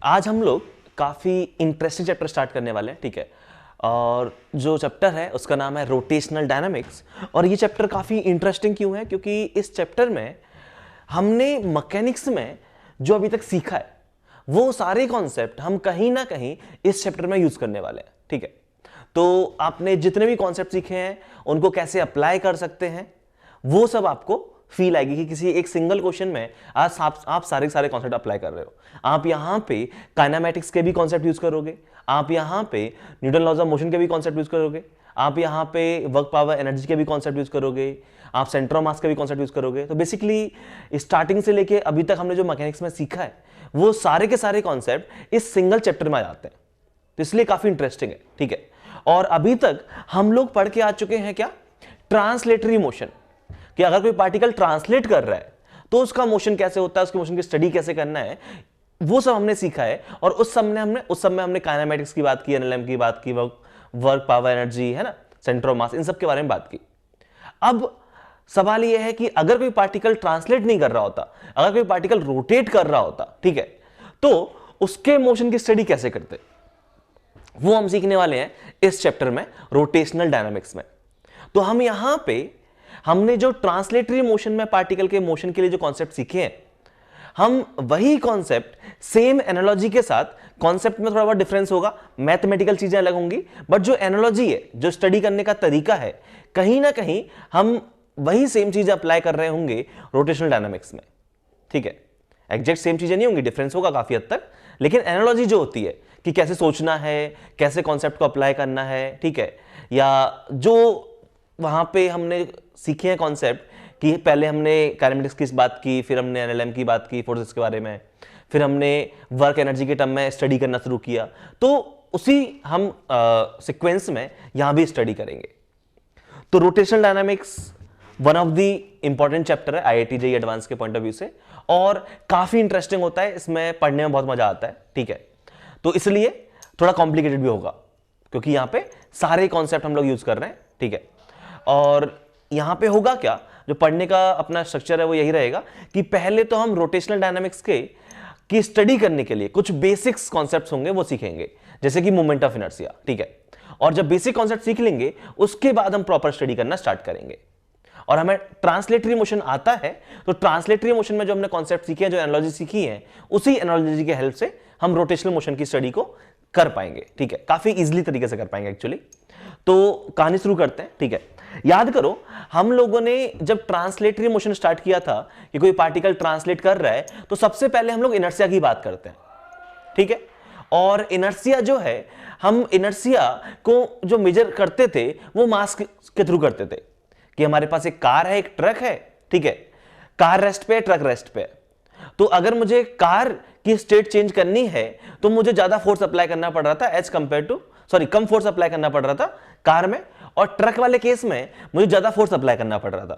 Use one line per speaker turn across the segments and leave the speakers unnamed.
आज हम लोग काफ़ी इंटरेस्टिंग चैप्टर स्टार्ट करने वाले हैं, ठीक है। और जो चैप्टर है उसका नाम है रोटेशनल डायनामिक्स। और ये चैप्टर काफ़ी इंटरेस्टिंग क्यों है? क्योंकि इस चैप्टर में हमने मैकेनिक्स में जो अभी तक सीखा है वो सारे कॉन्सेप्ट हम कहीं ना कहीं इस चैप्टर में यूज करने वाले हैं, ठीक है। तो आपने जितने भी कॉन्सेप्ट सीखे हैं उनको कैसे अप्लाई कर सकते हैं वो सब आपको फील आएगी कि किसी एक सिंगल क्वेश्चन में आज आप सारे कॉन्सेप्ट अप्लाई कर रहे हो। आप यहां पे काइनेमैटिक्स के भी कॉन्सेप्ट यूज करोगे, आप यहां पे न्यूटन लॉज ऑफ मोशन के भी कॉन्सेप्ट यूज करोगे, आप यहां पे वर्क पावर एनर्जी के भी कॉन्सेप्ट यूज करोगे, आप सेंटर ऑफ मास के भी कॉन्सेप्ट यूज करोगे। तो बेसिकली स्टार्टिंग से लेके अभी तक हमने जो मैकेनिक्स में सीखा है वो सारे के सारे कॉन्सेप्ट इस सिंगल चैप्टर में आ जाते हैं। तो इसलिए काफी इंटरेस्टिंग है, ठीक है। और अभी तक हम लोग पढ़ के आ चुके हैं क्या? ट्रांसलेटरी मोशन, कि अगर कोई पार्टिकल ट्रांसलेट कर रहा है तो उसका मोशन कैसे होता है, उसके मोशन की स्टडी कैसे करना है, वो सब हमने सीखा है। और उस समय हमने काइनेमैटिक्स की बात की, एनएलएम की बात की, वर्क पावर एनर्जी, है ना, सेंटर ऑफ मास, इन सब के बारे में बात की। अब सवाल यह है कि अगर कोई पार्टिकल ट्रांसलेट नहीं कर रहा होता, अगर कोई पार्टिकल रोटेट कर रहा होता, ठीक है, तो उसके मोशन की स्टडी कैसे करते, वो हम सीखने वाले हैं इस चैप्टर में, रोटेशनल डायनामिक्स में। तो हम यहां पे हमने जो ट्रांसलेटरी मोशन में पार्टिकल के मोशन के लिए जो कॉन्सेप्ट सीखे हैं, हम वही कॉन्सेप्ट सेम एनालॉजी के साथ, कॉन्सेप्ट में थोड़ा बहुत डिफरेंस होगा, मैथमेटिकल चीजें अलग होंगी, बट जो एनालॉजी है, जो स्टडी करने का तरीका है, कहीं ना कहीं हम वही सेम चीजें अप्लाई कर रहे होंगे रोटेशनल डायनामिक्स में, ठीक है। एग्जैक्ट सेम चीजें नहीं होंगी, डिफरेंस होगा काफी हद तक, लेकिन एनालॉजी जो होती है कि कैसे सोचना है, कैसे कॉन्सेप्ट को अप्लाई करना है, ठीक है, या जो वहां पे हमने सीखे हैं कॉन्सेप्ट कि पहले हमने काइनेमैटिक्स की बात की, फिर हमने एनएलएम की बात की, फोर्सेस के बारे में, फिर हमने वर्क एनर्जी के टर्म में स्टडी करना शुरू किया, तो उसी हम सीक्वेंस में यहां भी स्टडी करेंगे। तो rotational dynamics one of the important chapter है आईआईटी जेईई एडवांस के पॉइंट ऑफ व्यू से, और काफी इंटरेस्टिंग होता है, इसमें पढ़ने में बहुत मजा आता है, ठीक है। तो इसलिए थोड़ा कॉम्प्लिकेटेड भी होगा क्योंकि यहां पे सारे कॉन्सेप्ट हम लोग यूज कर रहे हैं, ठीक है। और यहां पे होगा क्या, जो पढ़ने का अपना स्ट्रक्चर है वो यही रहेगा कि पहले तो हम रोटेशनल डायनामिक्स की स्टडी करने के लिए कुछ बेसिक्स कॉन्सेप्ट्स होंगे वो सीखेंगे, जैसे कि मोमेंट ऑफ इनर्शिया, ठीक है। और जब बेसिक कॉन्सेप्ट सीख लेंगे उसके बाद हम प्रॉपर स्टडी करना स्टार्ट करेंगे। और हमें ट्रांसलेटरी मोशन आता है, तो ट्रांसलेटरी मोशन में जो हमने कॉन्सेप्ट सीखे हैं, जो एनालॉजी सीखी है, उसी एनालॉजी के हेल्प से हम रोटेशनल मोशन की स्टडी को कर पाएंगे, ठीक है, काफी इजीली तरीके से कर पाएंगे एक्चुअली। तो कहानी शुरू करते हैं, ठीक है। याद करो, हम लोगों ने जब ट्रांसलेटरी मोशन स्टार्ट किया था कि कोई पार्टिकल ट्रांसलेट कर रहा है, तो सबसे पहले हम लोग इनर्शिया की बात करते हैं, ठीक है। और इनर्शिया जो है, हम इनर्शिया को जो मेजर करते थे वो मास के थ्रू करते थे कि हमारे पास एक कार है, एक ट्रक है, ठीक है, कार रेस्ट पे, ट्रक रेस्ट पे। तो अगर मुझे कार की स्टेट चेंज करनी है तो मुझे ज्यादा फोर्स अप्लाई करना पड़ रहा था एज कंपेयर टू, कम फोर्स अप्लाई करना पड़ रहा था कार में, और ट्रक वाले केस में मुझे ज्यादा फोर्स अप्लाई करना पड़ रहा था।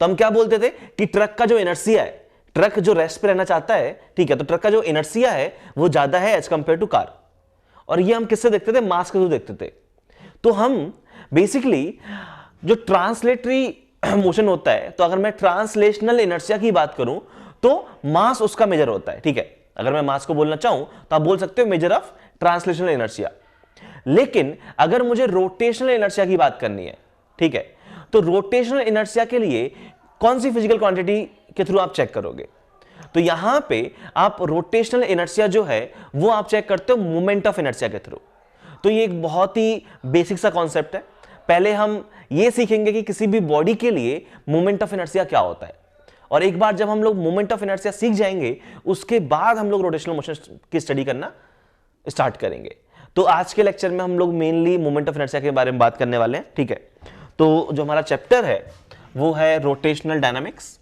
तो हम क्या बोलते थे कि ट्रक का जो इनर्शिया है, ट्रक जो रेस्ट पे रहना चाहता है, ठीक है, तो ट्रक का जो इनर्शिया है वो ज्यादा है एज कंपेयर टू कार। और ये हम किससे देखते थे? मास के थ्रू देखते थे। तो हम बेसिकली जो ट्रांसलेटरी मोशन होता है, तो अगर मैं ट्रांसलेशनल इनर्शिया की बात करूं तो मास उसका मेजर होता है, ठीक है। अगर मैं मास को बोलना चाहूं तो आप बोल सकते हो मेजर ऑफ ट्रांसलेशनल इनर्शिया। लेकिन अगर मुझे रोटेशनल इनर्शिया की बात करनी है, ठीक है, तो रोटेशनल इनर्शिया के लिए कौन सी फिजिकल क्वांटिटी के थ्रू आप चेक करोगे? तो यहां पे आप रोटेशनल इनर्शिया जो है वो आप चेक करते हो मोमेंट ऑफ इनर्शिया के थ्रू। तो ये एक बहुत ही बेसिक सा कॉन्सेप्ट है। पहले हम ये सीखेंगे कि किसी भी बॉडी के लिए मोमेंट ऑफ इनर्शिया क्या होता है, और एक बार जब हम लोग मोमेंट ऑफ इनर्शिया सीख जाएंगे उसके बाद हम लोग रोटेशनल मोशन की स्टडी करना स्टार्ट करेंगे। तो आज के लेक्चर में हम लोग मेनली मोमेंट ऑफ इनर्शिया के बारे में बात करने वाले हैं, ठीक है। तो जो हमारा चैप्टर है वो है रोटेशनल डायनामिक्स।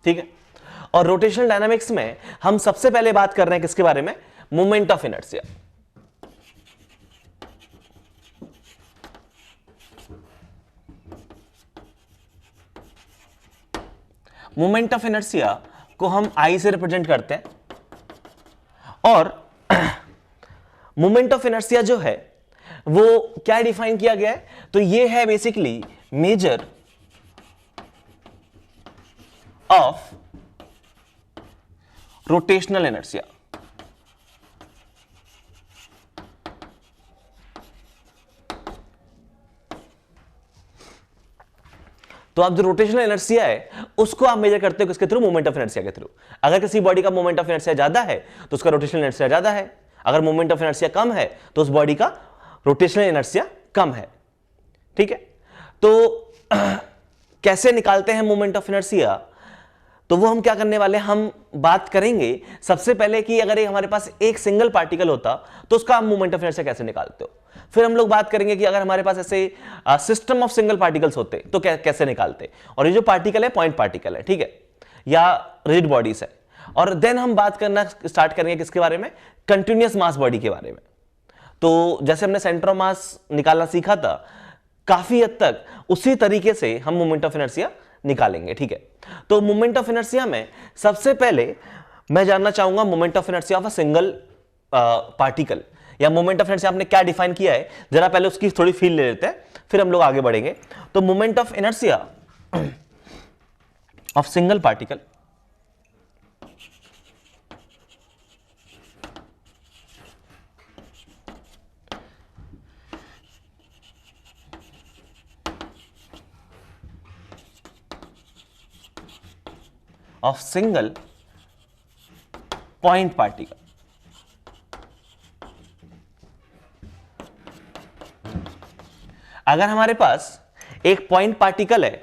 ठीक है, और रोटेशनल डायनामिक्स में हम सबसे पहले बात कर रहे हैं किसके बारे में? Moment of inertia. Moment of inertia को हम आई से रिप्रेजेंट करते हैं, और मोमेंट ऑफ इनर्शिया जो है वो क्या डिफाइन किया गया है? तो ये है basically measure of rotational inertia. तो आप जो रोटेशनल इनर्शिया है उसको आप मेजर करते हो किसके थ्रू? मोमेंट ऑफ इनर्शिया के थ्रू। अगर किसी बॉडी का मोमेंट ऑफ इनर्शिया ज्यादा है तो उसका रोटेशनल इनर्शिया ज्यादा है, अगर मोमेंट ऑफ इनर्शिया कम है तो उस बॉडी का रोटेशनल इनर्शिया कम है। ठीक है, तो कैसे निकालते हैं मोमेंट ऑफ इनर्शिया? तो वो हम क्या करने वाले, हम बात करेंगे सबसे पहले कि अगर हमारे पास एक सिंगल पार्टिकल होता तो उसका हम मोमेंट ऑफ इनर्शिया कैसे निकालते हो। फिर हम लोग बात करेंगे कि अगर हमारे पास ऐसे सिस्टम ऑफ सिंगल पार्टिकल्स होते तो कैसे निकालते। और ये जो पार्टिकल है पॉइंट पार्टिकल है, ठीक है, या रिजिड बॉडीज है। और देन हम बात करना स्टार्ट करेंगे किसके बारे में? कंटिन्यूअस मास बॉडी के बारे में। तो जैसे हमने सेंटर ऑफ मास निकालना सीखा था, काफी हद तक उसी तरीके से हम मोमेंट ऑफ इनर्शिया निकालेंगे। ठीक है, तो मोमेंट ऑफ इनर्शिया में सबसे पहले मैं जानना चाहूंगा moment of inertia of a single particle, या मोमेंट ऑफ इनर्शिया आपने क्या डिफाइन किया है, जरा पहले उसकी थोड़ी फील ले लेते हैं, फिर हम लोग आगे बढ़ेंगे। तो moment of inertia of single particle of single point particle। अगर हमारे पास एक पॉइंट पार्टिकल है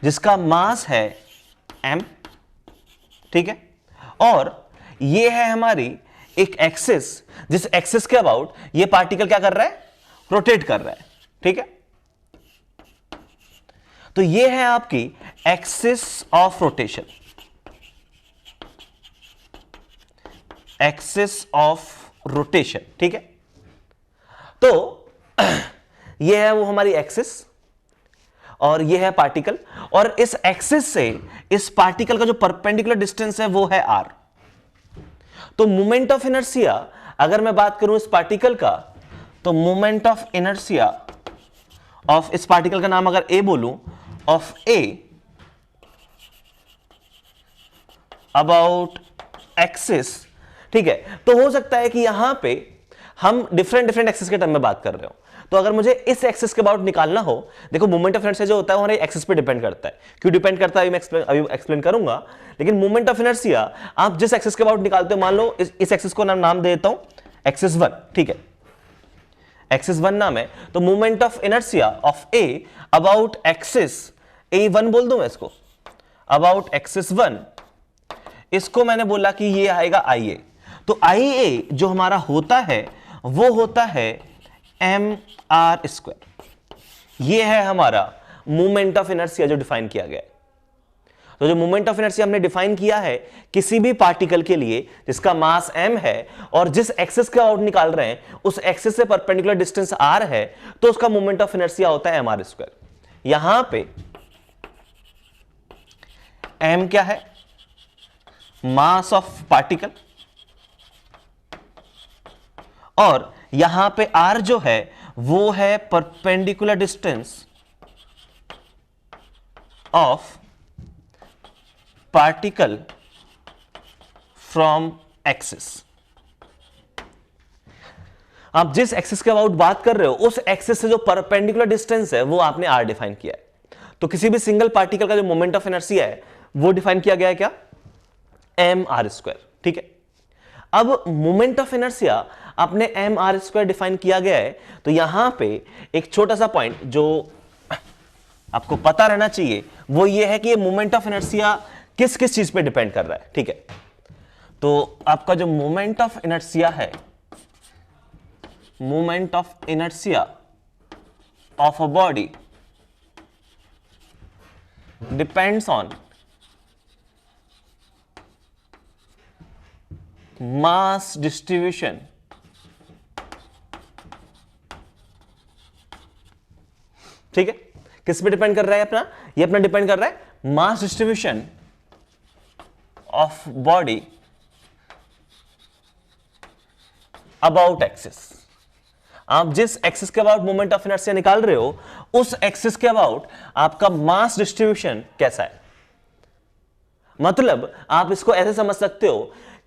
जिसका मास है m, ठीक है, और ये है हमारी एक एक्सिस, जिस एक्सिस के अबाउट ये पार्टिकल क्या कर रहा है? रोटेट कर रहा है। ठीक है, तो ये है आपकी axis of rotation, axis of rotation. ठीक है, तो ये है वो हमारी एक्सिस और ये है पार्टिकल, और इस एक्सिस से इस पार्टिकल का जो परपेंडिकुलर डिस्टेंस है वो है r। तो मोमेंट ऑफ इनर्शिया अगर मैं बात करूं इस पार्टिकल का, तो मोमेंट ऑफ इनर्शिया ऑफ इस पार्टिकल का नाम अगर a बोलूं, ऑफ a अबाउट एक्सिस, ठीक है, तो हो सकता है कि यहां पे हम डिफरेंट एक्सिस के टर्म में बात कर रहे हो। तो अगर मुझे इस एक्सिस के अबाउट निकालना हो, देखो मोमेंट ऑफ इनर्शिया जो होता है वो हमारे एक्सिस पे डिपेंड करता है। क्यों डिपेंड करता है अभी एक्सप्लेन करूंगा, लेकिन मोमेंट ऑफ इनर्शिया आप जिस एक्सिस के अबाउट निकालते हो, मान लो इस एक्सिस को नाम दे देता हूं एक्सिस 1, ठीक है, एक्सिस 1 नाम है। तो moment of inertia of A about axis A1 बोल दूं मैं इसको, अबाउट एक्सिस 1, इसको मैंने बोला कि ये आएगा IA। तो IA जो हमारा होता है वो होता है mr²। ये है हमारा मोमेंट ऑफ इनर्शिया जो डिफाइन किया गया है। तो जो मोमेंट ऑफ इनर्शिया हमने डिफाइन किया है किसी भी पार्टिकल के लिए जिसका मास m है और जिस एक्सिस का आउट निकाल रहे हैं उस एक्सिस से परपेंडिकुलर डिस्टेंस r है, तो उसका मोमेंट ऑफ इनर्शिया होता है mr²। यहां पे m क्या है? मास ऑफ पार्टिकल, और यहां पे r जो है वो है perpendicular distance of particle from axis. आप जिस एक्सिस के अबाउट बात कर रहे हो उस एक्सिस से जो परपेंडिकुलर डिस्टेंस है वो आपने r डिफाइन किया है। तो किसी भी सिंगल पार्टिकल का जो मोमेंट ऑफ इनर्शिया है वो डिफाइन किया गया है क्या? mr²। ठीक है, अब मोमेंट ऑफ इनर्शिया आपने mr² डिफाइन किया गया है, तो यहां पे एक छोटा सा पॉइंट जो आपको पता रहना चाहिए वो ये है कि ये मोमेंट ऑफ इनर्शिया किस किस चीज पे डिपेंड कर रहा है। ठीक है, तो आपका जो मोमेंट ऑफ इनर्शिया है, moment of inertia of a body depends on mass distribution ठीक है, किस पे डिपेंड कर रहा है अपना? ये अपना डिपेंड कर रहा है mass distribution of body about axis. आप जिस एक्सिस के अबाउट मोमेंट ऑफ इनर्शिया निकाल रहे हो उस एक्सिस के अबाउट आपका मास डिस्ट्रीब्यूशन कैसा है। मतलब आप इसको ऐसे समझ सकते हो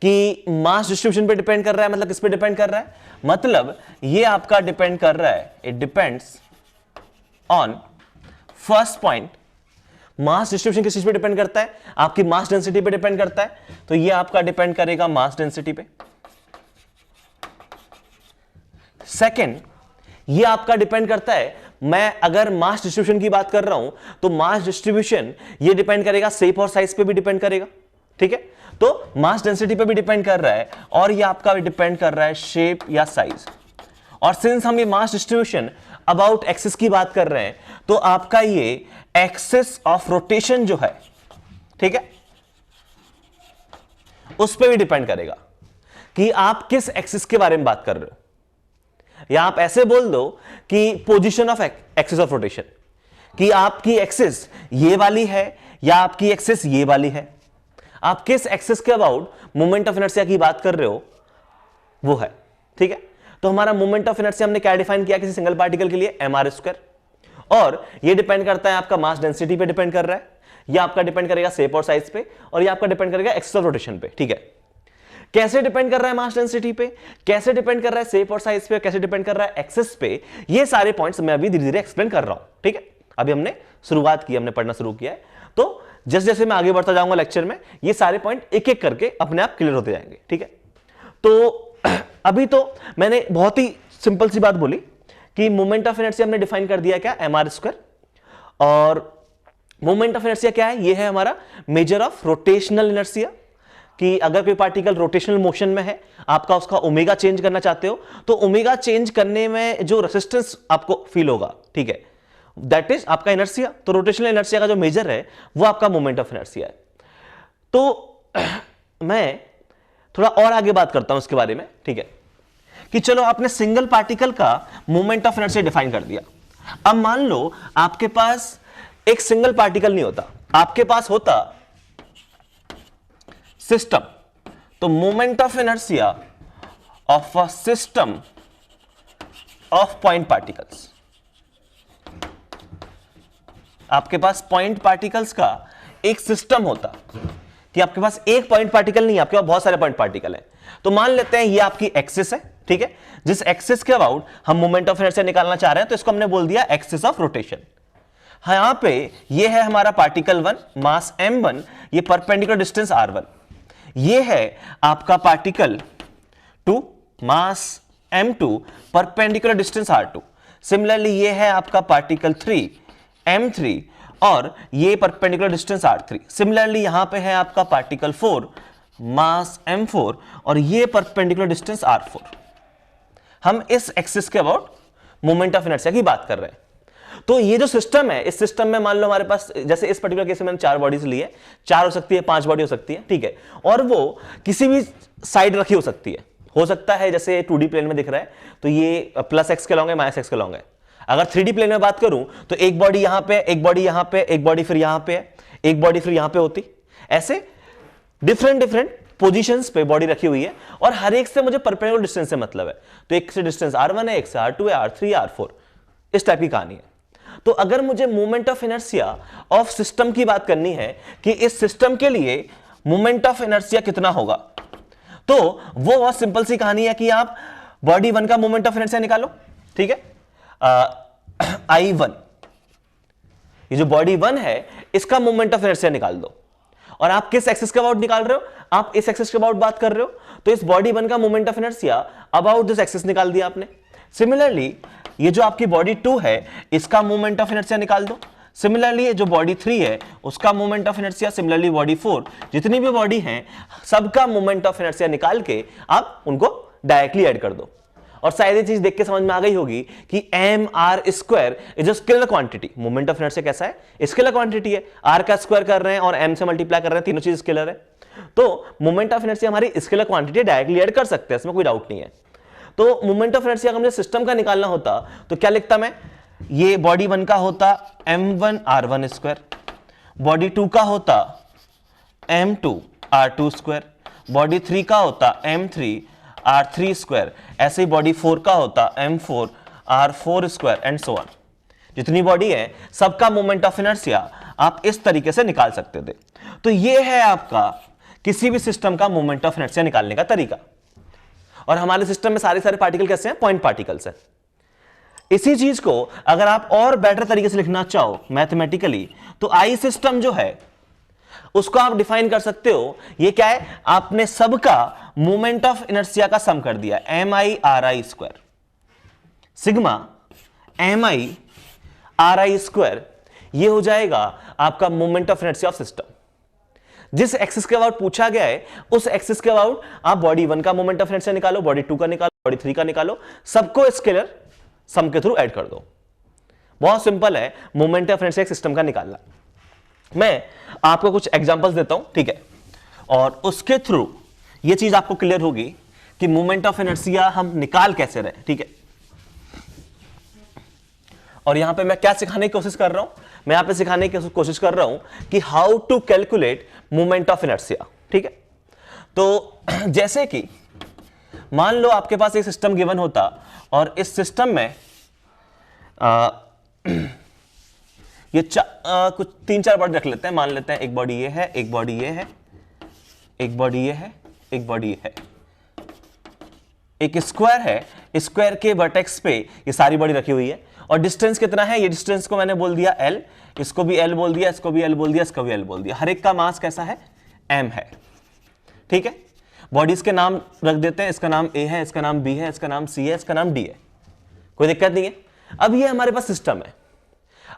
कि मास डिस्ट्रीब्यूशन पे डिपेंड कर रहा है। मतलब किस पे डिपेंड कर रहा है, मतलब ये आपका डिपेंड कर रहा है, it depends on first point. Mass distribution किस चीज पे डिपेंड करता है, आपकी मास डेंसिटी पे डिपेंड करता है, तो ये आपका डिपेंड करेगा मास डेंसिटी पे। सेकंड, ये आपका डिपेंड करता है, मैं अगर मास डिस्ट्रीब्यूशन की बात कर रहा हूं तो मास डिस्ट्रीब्यूशन ये डिपेंड करेगा शेप और साइज पे भी डिपेंड करेगा, ठीक है। तो मास डेंसिटी पे भी डिपेंड कर रहा है और ये आपका भी डिपेंड कर रहा है शेप या साइज। और सिंस हम ये मास डिस्ट्रीब्यूशन अबाउट एक्सिस की बात कर रहे हैं तो आपका ये एक्सिस ऑफ रोटेशन जो है, ठीक है, उस पर भी डिपेंड करेगा कि आप किस एक्सिस के बारे में बात कर रहे हो। या आप ऐसे बोल दो कि position of axis of rotation, कि आपकी एक्सिस ये वाली है या आपकी एक्सिस ये वाली है। आप किस एक्सिस के अबाउट मोमेंट ऑफ इनर्शिया की बात कर रहे हो वो है, ठीक है। तो हमारा मोमेंट ऑफ इनर्शिया हमने क्या डिफाइन किया किसी सिंगल पार्टिकल के लिए, mr²। और ये डिपेंड करता है आपका मास डेंसिटी पे डिपेंड कर रहा है, या आपका डिपेंड करेगा शेप और साइज पे, और ये आपका डिपेंड करेगा एक्सिस ऑफ रोटेशन पे, ठीक है। कैसे डिपेंड कर रहा है मास डेंसिटी पे, कैसे डिपेंड कर रहा है शेप और साइज पे, कैसे डिपेंड कर रहा है एक्सिस पे, ये सारे पॉइंट्स मैं अभी धीरे धीरे एक्सप्लेन कर रहा हूं, ठीक है। अभी हमने शुरुआत की, हमने पढ़ना शुरू किया है, तो जैसे जैसे मैं आगे बढ़ता जाऊंगा लेक्चर में ये सारे पॉइंट एक एक करके अपने आप क्लियर होते जाएंगे, ठीक है। तो अभी तो मैंने बहुत ही सिंपल सी बात बोली कि मोमेंट ऑफ इनर्शिया हमने डिफाइन कर दिया क्या, mr²। और मोमेंट ऑफ इनर्शिया क्या है, ये है हमारा मेजर ऑफ रोटेशनल इनर्शिया, कि अगर कोई पार्टिकल रोटेशनल मोशन में है, आपका उसका ओमेगा चेंज करना चाहते हो, तो ओमेगा चेंज करने में जो रेसिस्टेंस आपको फील होगा, ठीक है, दैट इज आपका इनर्शिया। तो रोटेशनल इनर्शिया का जो मेजर है वो आपका मोमेंट ऑफ इनर्शिया है। तो मैं थोड़ा और आगे बात करता हूं इसके बारे में, ठीक है, कि चलो आपने सिंगल पार्टिकल का मोमेंट ऑफ इनर्शिया डिफाइन कर दिया। अब मान लो आपके पास एक सिंगल पार्टिकल नहीं होता, आपके पास होता सिस्टम। तो moment of inertia of a system of point particles, आपके पास पॉइंट पार्टिकल्स का एक सिस्टम होता, कि आपके पास एक पॉइंट पार्टिकल नहीं है, आपके पास बहुत सारे पॉइंट पार्टिकल हैं। तो मान लेते हैं ये आपकी एक्सिस है, ठीक है, जिस एक्सिस के अबाउट हम मोमेंट ऑफ इनर्शिया निकालना चाह रहे हैं, तो इसको हमने बोल दिया एक्सिस ऑफ रोटेशन। यहां पे ये है हमारा पार्टिकल 1 मास m1, ये परपेंडिकुलर डिस्टेंस r1। ये है आपका पार्टिकल 2 मास m2, perpendicular distance r2। Similarly ये है आपका पार्टिकल 3 m3 और ये परपेंडिकुलर डिस्टेंस r3। सिमिलरली यहां पे है आपका पार्टिकल 4 मास m4 और ये परपेंडिकुलर डिस्टेंस r4। हम इस एक्सिस के अबाउट मोमेंट ऑफ इनर्शिया की बात कर रहे हैं। तो ये जो सिस्टम है, इस सिस्टम में मान लो हमारे पास, जैसे इस पर्टिकुलर केस में मैंने 4 बॉडीज ली है, 4 हो सकती है, 5 बॉडी हो सकती है, ठीक है, और वो किसी भी साइड रखी हो सकती है। हो सकता है जैसे 2D प्लेन में दिख रहा है तो ये +x के लॉन्ग है, -x के लॉन्ग है। अगर 3D प्लेन में बात करूं तो एक बॉडी यहां पे, एक बॉडी यहां पे, एक बॉडी फिर यहां पे है, एक बॉडी फिर यहां पे होती, ऐसे डिफरेंट पोजीशंस पे बॉडी रखी हुई है और हर एक से मुझे परपेंडिकुलर डिस्टेंस से मतलब है। तो एक से डिस्टेंस r1 है, एक से r2 है, r3 है, r4, इस टाइप की कहानी है। तो अगर मुझे moment of inertia of system की बात करनी है कि इस सिस्टम के लिए मोमेंट ऑफ इनर्शिया कितना होगा, तो वो बहुत सिंपल सी कहानी है कि आप बॉडी 1 का मोमेंट ऑफ इनर्शिया निकालो, ठीक है, I1, ये जो बॉडी 1 है इसका मोमेंट ऑफ इनर्शिया निकाल दो। और आप किस एक्सिस के अबाउट निकाल रहे हो, आप इस एक्सिस के अबाउट बात कर रहे हो, तो इस बॉडी 1 का moment of inertia about this axis निकाल दिया आपने। सिमिलरली ये जो आपकी बॉडी 2 है इसका मोमेंट ऑफ इनर्शिया निकाल दो। सिमिलरली ये जो बॉडी 3 है उसका moment of inertia, similarly body 4, जितनी भी बॉडी हैं सबका मोमेंट ऑफ इनर्शिया निकाल के आप उनको डायरेक्टली ऐड कर दो। और शायद ये चीज देख के समझ में आ गई होगी कि mr² is a scalar quantity. Moment of inertia कैसा है, स्केलर क्वांटिटी है, r का स्क्वायर कर रहे हैं और m से मल्टीप्लाई कर रहे हैं, तीनों चीज स्केलर है। तो मोमेंट ऑफ इनर्शिया हमारी स्केलर क्वांटिटी डायरेक्टली ऐड कर सकते हैं, इसमें कोई डाउट नहीं है। तो मोमेंट ऑफ इनर्शिया का मुझे सिस्टम का निकालना होता तो क्या लिखता मैं, ये बॉडी 1 का होता m1r1², बॉडी 2 का होता m2r2², बॉडी 3 का होता m3 r3 स्क्वायर, ऐसे ही बॉडी 4 का होता m4 r4 square and so on. जितनी बॉडी है सबका मोमेंट ऑफ इनर्शिया आप इस तरीके से निकाल सकते थे। तो ये है आपका किसी भी सिस्टम का मोमेंट ऑफ इनर्शिया निकालने का तरीका। और हमारे सिस्टम में सारे पार्टिकल कैसे हैं? पॉइंट पार्टिकल्स हैं। इसी चीज को अगर आप और बेटर तरीके से लिखना चाहो मैथमेटिकली, तो आई सिस्टम जो है उसको आप डिफाइन कर सकते हो, ये क्या है? आपने सबका मोमेंट ऑफ इनर्शिया का सम कर दिया, M I R I square, sigma M I R I square, ये हो जाएगा आपका moment of inertia of system. जिस एक्सिस के अबाउट पूछा गया है उस एक्सिस के अबाउट आप बॉडी 1 का मोमेंट ऑफ इनर्शिया निकालो, बॉडी 2 का निकालो, बॉडी 3 का निकालो, सबको स्केलर सम के थ्रू ऐड कर दो। बहुत सिंपल है मोमेंट ऑफ इनर्शिया सिस्टम का निकालना। मैं आपको कुछ एग्जांपल्स देता हूं, ठीक है, और उसके थ्रू ये चीज आपको क्लियर होगी कि मोमेंट ऑफ इनर्शिया हम निकाल कैसे रहे, ठीक है। और यहां पे मैं क्या सिखाने की कोशिश कर रहा हूं? मैं यहां पे सिखाने की कोशिश कर रहा हूं कि how to calculate moment of inertia, ठीक है। तो जैसे कि मान लो आपके पास एक सिस्टम गिवन होता और इस सिस्टम में ये कुछ 3-4 बॉडी रख लेते हैं। मान लेते हैं एक बॉडी ये है, एक बॉडी ये है, एक बॉडी ये है, एक बॉडी ये है, एक स्क्वायर है, स्क्वायर के वर्टेक्स पे ये सारी बॉडी रखी हुई है। और डिस्टेंस कितना है? ये डिस्टेंस को मैंने बोल दिया L, इसको भी L बोल दिया, इसको भी L बोल दिया, इसको भी L बोल दिया। हर एक का मास कैसा है? M है, ठीक है। बॉडीज के नाम रख देते हैं, इसका नाम A है, इसका नाम B है, इसका नाम C है, इसका नाम D है, कोई दिक्कत नहीं है। अब ये हमारे पास सिस्टम है।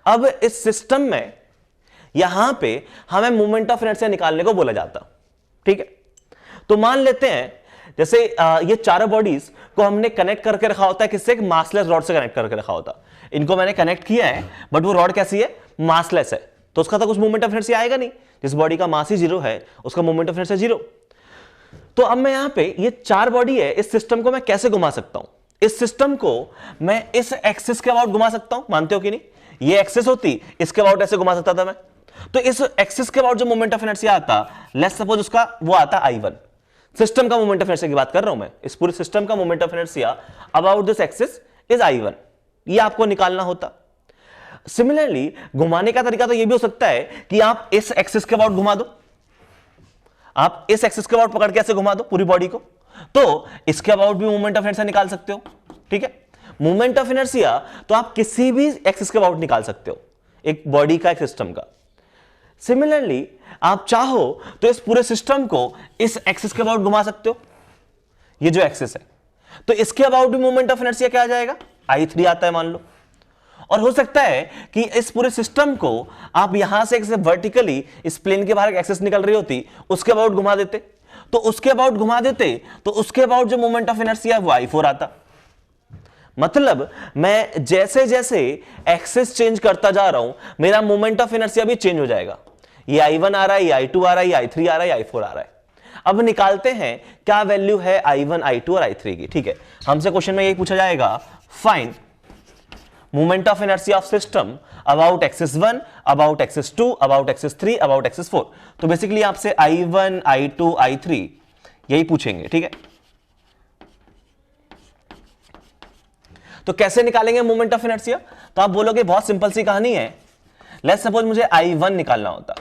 अब इस सिस्टम में यहां पे हमें मोमेंट ऑफ इनर्शिया निकालने को बोला जाता, ठीक है। तो मान लेते हैं जैसे ये चारों बॉडीज को हमने कनेक्ट करके रखा होता है, किससे? एक मासलेस रॉड से कनेक्ट करके रखा होता। इनको मैंने कनेक्ट किया है बट वो रॉड कैसी है? मासलेस है, तो उसका तो कुछ मोमेंट ऑफ इनर्शिया आएगा नहीं। जिस बॉडी का मास ही 0 है उसका मोमेंट ऑफ इनर्शिया 0। तो अब मैं यहां पे ये 4 बॉडी है, इस सिस्टम को मैं कैसे घुमा सकता हूं? इस सिस्टम को मैं इस एक्सिस के अबाउट घुमा सकता हूं, मानते हो कि नहीं? ये एक्सिस होती, इसके अबाउट ऐसे घुमा सकता था मैं। तो इस एक्सिस के अबाउट जो मोमेंट ऑफ इनर्शिया आता, लेट्स सपोज उसका वो आता I1। सिस्टम का मोमेंट ऑफ इनर्शिया की बात कर रहा हूं मैं, इस पूरे सिस्टम का moment of inertia about this axis is I1, ये आपको निकालना होता। सिमिलरली घुमाने का तरीका तो ये भी हो सकता है कि आप इस एक्सिस के अबाउट घुमा दो, आप इस एक्सिस के अबाउट पकड़ के ऐसे घुमा दो पूरी बॉडी को, तो इसके अबाउट भी मोमेंट ऑफ इनर्शिया निकाल सकते हो, ठीक है। मोमेंट ऑफ इनर्शिया तो आप किसी भी एक्सिस के अबाउट निकाल सकते हो, एक बॉडी का, एक सिस्टम का। सिमिलरली आप चाहो तो इस पूरे सिस्टम को इस एक्सिस के अबाउट घुमा सकते हो, ये जो एक्सिस है, तो इसके अबाउट भी मोमेंट ऑफ इनर्शिया क्या आ जाएगा? I3 आता है मान लो। और हो सकता है कि इस पूरे सिस्टम को आप यहां से वर्टिकली इस प्लेन के बाहर एक एक्सिस निकल रही होती, उसके अबाउट घुमा देते, तो उसके अबाउट घुमा देते तो उसके अबाउट जो मोमेंट ऑफ इनर्शिया है वो I4 आता। मतलब मैं जैसे जैसे एक्सिस चेंज करता जा रहा हूं मेरा मोमेंट ऑफ इनर्शिया भी चेंज हो जाएगा। ये I1 आ रहा है, ये I2 आ रहा है, ये I3 आ रहा है, I4 आ रहा है। अब निकालते हैं क्या वैल्यू है I1, I2 और I3 की, ठीक है। हमसे क्वेश्चन में यही पूछा जाएगा, find moment of inertia of system about axis 1, about axis 2, about axis 3, about axis 4। तो बेसिकली आपसे I1, I2, I3 यही पूछेंगे, ठीक है। तो कैसे निकालेंगे मोमेंट ऑफ इनर्शिया? तो आप बोलोगे बहुत सिंपल सी कहानी है। लेट्स सपोज मुझे I1 निकालना होता,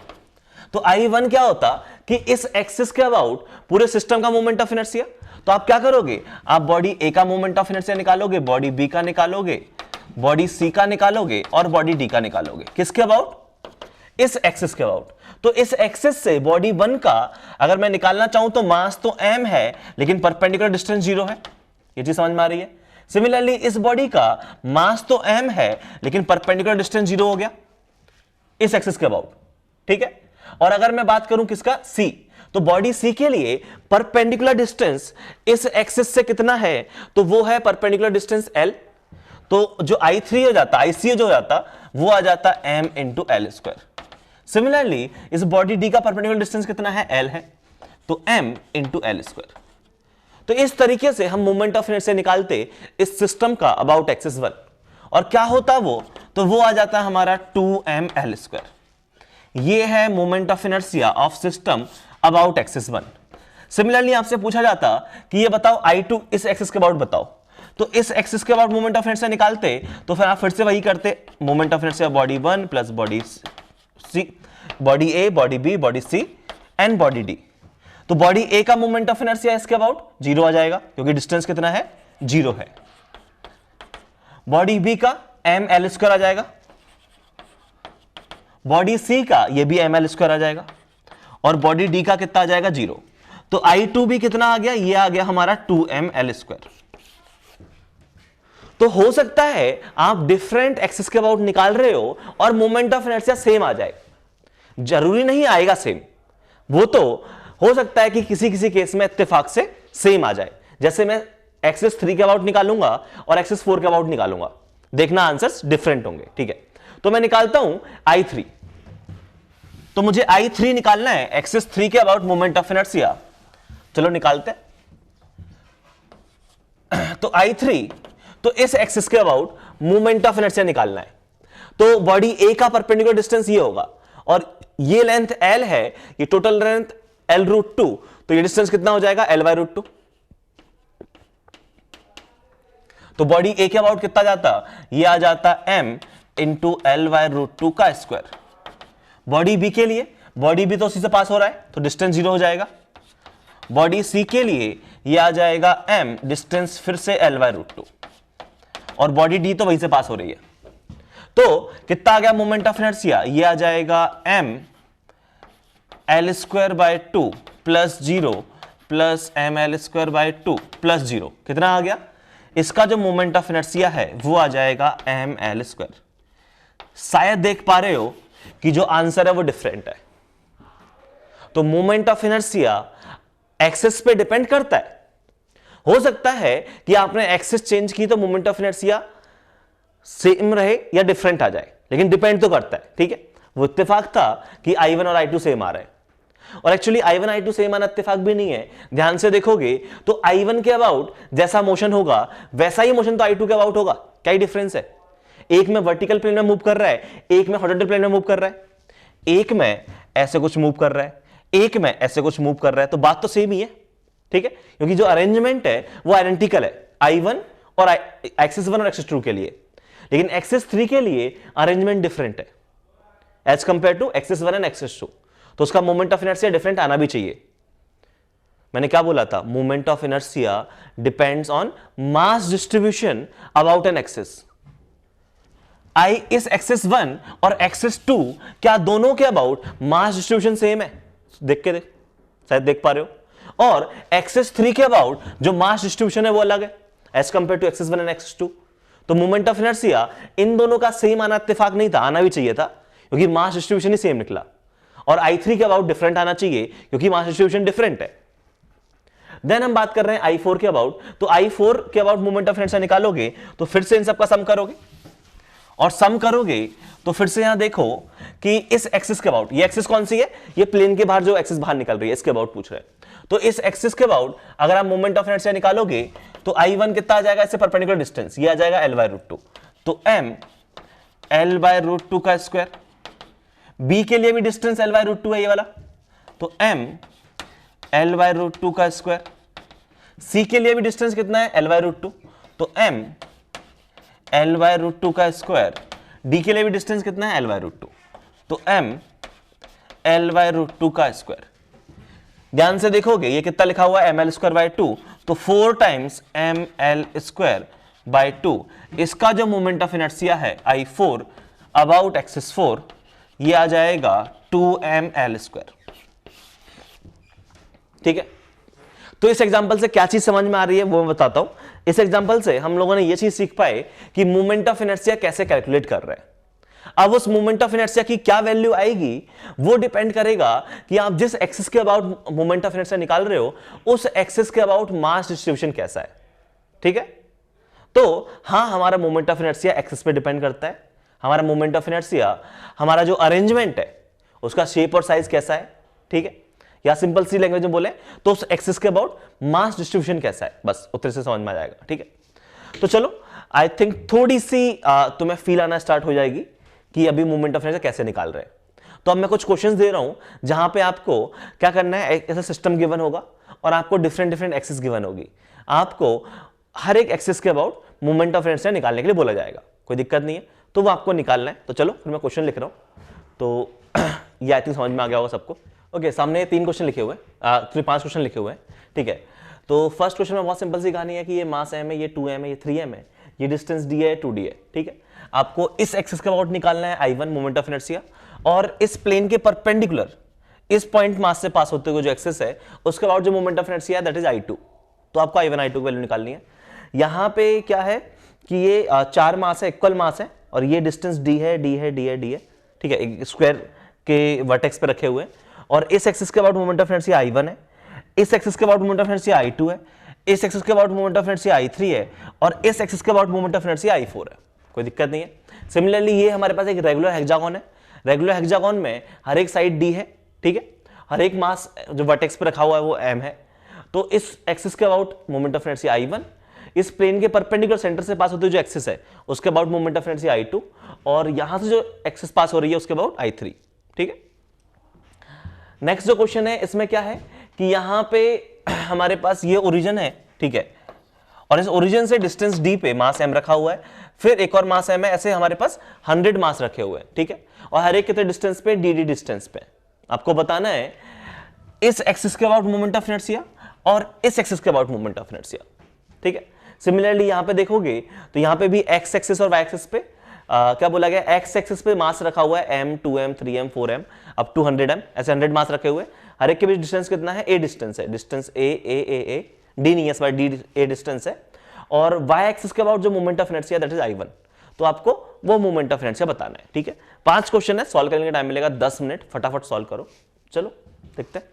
तो I1 क्या होता कि इस एक्सिस के अबाउट पूरे सिस्टम का मोमेंट ऑफ इनर्शिया। तो आप क्या करोगे? आप बॉडी A का मोमेंट ऑफ इनर्शिया निकालोगे, बॉडी B का निकालोगे, बॉडी C का निकालोगे और बॉडी D का निकालोगे। किसके अबाउट? इस एक्सिस के अबाउट। तो इस एक्सिस से बॉडी 1 का अगर मैं निकालना चाहूं तो मास तो m है लेकिन परपेंडिकुलर डिस्टेंस 0 है, ये चीज समझ में आ रही है। सिमिलरली इस बॉडी का मास तो m है लेकिन परपेंडिकुलर डिस्टेंस 0 हो गया इस एक्सिस के अबाउट, ठीक है। और अगर मैं बात करूं किसका? C, तो बॉडी C के लिए परपेंडिकुलर डिस्टेंस इस एक्सिस से कितना है? तो वो है परपेंडिकुलर डिस्टेंस L। तो जो I3 हो जाता, IC जो हो जाता, वो आ जाता m into L square. Similarly इस बॉडी D का परपेंडिकुलर डिस्टेंस कितना है? L है, तो m इंटू L स्क्वायर। तो इस तरीके से हम मोमेंट ऑफ इनर्शिया निकालते इस सिस्टम का अबाउट एक्सिस 1, और क्या होता वो? तो वो आ जाता हमारा 2mL स्क्वायर। ये है moment of inertia of system about axis 1। Similarly आपसे पूछा जाता कि ये बताओ I2 इस एक्सिस के अबाउट बताओ, तो इस एक्सिस के अबाउट मोमेंट ऑफ इनर्शिया निकालते, तो फिर आप फिर से वही करते, moment of inertia body 1 plus body C, body A, body B, body C and body D. तो बॉडी ए का मोमेंट ऑफ इनर्शिया इसके अबाउट 0 आ जाएगा क्योंकि डिस्टेंस कितना है, 0 है। बॉडी बी का ml² आ जाएगा, बॉडी सी का ये भी ml² आ जाएगा, और बॉडी डी का कितना आ जाएगा, 0। तो I2 भी कितना आ गया, ये आ गया हमारा 2ml²। तो हो सकता है आप डिफरेंट एक्सिस के अबाउट निकाल रहे हो और मोमेंट ऑफ इनर्शिया सेम आ जाए, जरूरी नहीं आएगा सेम, वो तो हो सकता है कि किसी किसी केस में इत्तेफाक से सेम आ जाए। जैसे मैं एक्सिस 3 के अबाउट निकालूंगा और एक्सिस 4 के अबाउट निकालूंगा, देखना आंसर्स डिफरेंट होंगे, ठीक है। तो मैं निकालता हूं I3, तो मुझे I3 निकालना है एक्सिस 3 के अबाउट मोमेंट ऑफ इनर्शिया। चलो निकालते हैं। तो I3, तो इस एक्सिस के अबाउट मोमेंट ऑफ इनर्शिया निकालना है। तो बॉडी ए का परपेंडिकुलर डिस्टेंस ये होगा और ये लेंथ L है, ये टोटल लेंथ L√2, तो ये डिस्टेंस कितना हो जाएगा, L/√2। तो बॉडी ए के अबाउट कितना जाता, ये आ जाता m इंटू L/√2 का स्क्वायर। बॉडी बी के लिए, बॉडी बी तो उसी से पास हो रहा है तो डिस्टेंस 0 हो जाएगा। बॉडी सी के लिए ये आ जाएगा m, डिस्टेंस फिर से L/√2, और बॉडी डी तो वहीं से पास हो रही है। तो कितना आ गया मोमेंट ऑफ इनर्शिया, ये आ जाएगा m L²/2 plus 0 plus mL²/2 plus 0, कितना आ गया, इसका जो मोमेंट ऑफ इनर्शिया है वो आ जाएगा mL²। शायद देख पा रहे हो कि जो आंसर है वो डिफरेंट है। तो मोमेंट ऑफ इनर्शिया एक्सिस पे डिपेंड करता है। हो सकता है कि आपने एक्सिस चेंज की तो मोमेंट ऑफ इनर्शिया सेम रहे या डिफरेंट आ जाए, लेकिन डिपेंड तो करता है, ठीक है। वो इत्तेफाक था कि I1 और I2 सेम आ रहे हैं, और एक्चुअली I1 I2 सेम आना इत्तेफाक भी नहीं है। ध्यान से देखोगे तो I1 के अबाउट जैसा मोशन होगा वैसा ही मोशन तो I2 के अबाउट होगा। क्या ही डिफरेंस है, एक में वर्टिकल प्लेन में मूव कर रहा है, एक में हॉरिजॉन्टल प्लेन में मूव कर रहा है, एक में ऐसे कुछ मूव कर रहा है, एक में ऐसे कुछ मूव कर रहा है, तो बात तो सेम ही है, ठीक है, क्योंकि जो अरेंजमेंट है वो आइडेंटिकल है I1 और एक्सिस 1 और एक्सिस 2 के लिए, लेकिन एक्सिस 3 के लिए अरेंजमेंट डिफरेंट है as compare to axis 1 and axis 2। तो उसका मोमेंट ऑफ इनर्शिया डिफरेंट आना भी चाहिए। मैंने क्या बोला था, moment of inertia depends on mass distribution about an axis. इस एक्सिस 1 और एक्सिस 2 क्या दोनों के अबाउट मास डिस्ट्रीब्यूशन सेम है, देख शायद देख पा रहे हो, और एक्सिस 3 के अबाउट जो मास डिस्ट्रीब्यूशन है वो अलग है as compare to axis 1 and axis 2। तो मोमेंट ऑफ इनर्शिया इन दोनों का सेम आना इत्तेफाक नहीं था, आना भी चाहिए था क्योंकि मास डिस्ट्रीब्यूशन ही सेम निकला, और I3 के अबाउट डिफरेंट आना चाहिए क्योंकि मास डिस्ट्रीब्यूशन डिफरेंट है। देन हम बात कर रहे हैं I4 के अबाउट, तो I4 के अबाउट मोमेंट ऑफ इनर्शिया निकालोगे तो फिर से इन सबका सम करोगे, और सम करोगे तो फिर से यहां देखो कि इस एक्सिस के अबाउट, ये एक्सिस कौन सी है, ये प्लेन के बाहर जो एक्सिस बाहर निकल रही है इसके अबाउट पूछ रहे हैं। तो इस एक्सिस के अबाउट अगर आप मोमेंट ऑफ इनर्शिया निकालोगे तो I1 कितना आ जाएगा, इससे परपेंडिकुलर डिस्टेंस, ये आ जाएगा L/√2, तो m L/√2 का स्क्वायर। B के लिए भी डिस्टेंस L/√2 है ये वाला, तो m L/√2 का स्क्वायर। C के लिए भी डिस्टेंस कितना है, L/√2, तो m L/√2 का स्क्वायर। D के लिए भी डिस्टेंस कितना है, L/√2, तो m L/√2 का स्क्वायर। ध्यान से देखोगे ये कितना लिखा हुआ है, mL²/2, तो 4 टाइम्स mL²/2। इसका जो मोमेंट ऑफ इनर्शिया है I4 अबाउट एक्सिस 4, ये आ जाएगा 2mL², ठीक है। तो इस एग्जांपल से क्या चीज समझ में आ रही है वो मैं बताता हूं। इस एग्जांपल से हम लोगों ने ये चीज सीख पाए कि मोमेंट ऑफ इनर्शिया कैसे कैलकुलेट कर रहे हैं। अब उस मोमेंट ऑफ इनर्शिया की क्या वैल्यू आएगी वो डिपेंड करेगा कि आप जिस एक्सिस के अबाउट मोमेंट ऑफ इनर्शिया निकाल रहे हो उस एक्सिस के अबाउट मास डिस्ट्रीब्यूशन कैसा है, ठीक है। तो हाँ, हमारा मोमेंट ऑफ इनर्शिया एक्सिस पे डिपेंड करता है। हमारा मोमेंट ऑफ इनर्शिया, हमारा जो अरेंजमेंट है उसका शेप और साइज कैसा है, ठीक है, या सिंपल सी लैंग्वेज में बोले तो उस एक्सिस के अबाउट मास डिस्ट्रीब्यूशन कैसा है, बस उतने से समझ में आ जाएगा, ठीक है। तो चलो, आई थिंक थोड़ी सी तुम्हें फील आना स्टार्ट हो जाएगी कि अभी मोमेंट ऑफ इनर्शिया कैसे निकाल रहे हैं। तो अब मैं कुछ क्वेश्चंस दे रहा हूं जहां पे आपको क्या करना है, एक ऐसा सिस्टम गिवन होगा और आपको डिफरेंट डिफरेंट एक्सिस गिवन होगी। आपको हर एक एक्सिस के अबाउट मोमेंट ऑफ इनर्शिया निकालने के लिए बोला जाएगा, कोई दिक्कत नहीं है, तो वो आपको निकालना है। तो चलो फिर मैं क्वेश्चन लिख रहा हूँ, तो ये आई थिंक समझ में आ गया होगा सबको। ओके, सामने 3 क्वेश्चन लिखे हुए हैं, 5 क्वेश्चन लिखे हुए हैं, ठीक है। तो फर्स्ट क्वेश्चन में बहुत सिंपल सी कहानी है कि ये मास m है, ये 2m है, ये 3m है, ये डिस्टेंस d है, 2d है, ठीक है। आपको इस एक्सिस के अबाउट निकालना है I1 मोमेंट ऑफ इनर्शिया, और इस प्लेन के परपेंडिकुलर इस पॉइंट मास से पास होते हुए जो एक्सिस है उसके अबाउट जो मोमेंट ऑफ इनर्शिया है दैट इज I2। तो आपको I1 I2 की वैल्यू निकालनी है। यहाँ पे क्या है कि ये 4 मास है, इक्वल मास है, और ये डिस्टेंस d है, d है, d है, d है, ठीक है, एक स्क्वायर के वर्टेक्स पे रखे हुए, और इस एक्सिस के about moment of inertia I1 है, इस एक्सिस के about moment of inertia I2 है, इस एक्सिस के about moment of inertia I3 है, और इस एक्सिस के about moment of inertia I4 है, कोई दिक्कत नहीं है। सिमिलरली ये हमारे पास एक रेगुलर हेक्सागोन है, रेगुलर हेक्सागोन में हर एक साइड d है, ठीक है, हर एक मास जो वर्टेक्स पे रखा हुआ है वो m है। तो इस एक्सिस के about moment of inertia I1, इस प्लेन के परपेंडिकुलर सेंटर से पास होते हुए जो एक्सिस है उसके about moment of inertia I2, और यहां से जो एक्सिस पास हो रही है उसके अबाउट I3, ठीक है। नेक्स्ट जो क्वेश्चन है इसमें क्या है कि यहां पे हमारे पास ये ओरिजिन है, ठीक है, और इस ओरिजिन से डिस्टेंस d पे मास m रखा हुआ है, फिर एक और मास m है, ऐसे हमारे पास 100 मास रखे हुए हैं, ठीक है, और हर एक कितने डिस्टेंस पे, dd डिस्टेंस पे। आपको बताना है इस एक्सिस के अबाउट मोमेंट ऑफ इनर्शिया और इस एक्सिस के अबाउट मोमेंट ऑफ इनर्शिया, ठीक है। सिमिलरली यहां पे देखोगे तो यहां पे भी x एक्सिस और y एक्सिस पे क्या बोला गया, x एक्सिस पे मास रखा हुआ है m, 2m, 3m, 4m up to 100m, ऐसे 100 मास रखे हुए, हर एक के बीच डिस्टेंस कितना है, a डिस्टेंस है, डिस्टेंस a d नहीं है, इस बार d a डिस्टेंस है, और y एक्सिस के अबाउट जो moment of inertia that is I1। तो आपको वो मोमेंट ऑफ इनर्शिया बताना है, ठीक है। 5 क्वेश्चन है, सॉल्व करने का टाइम मिलेगा 10 मिनट, फटाफट सॉल्व करो। चलो देखते हैं।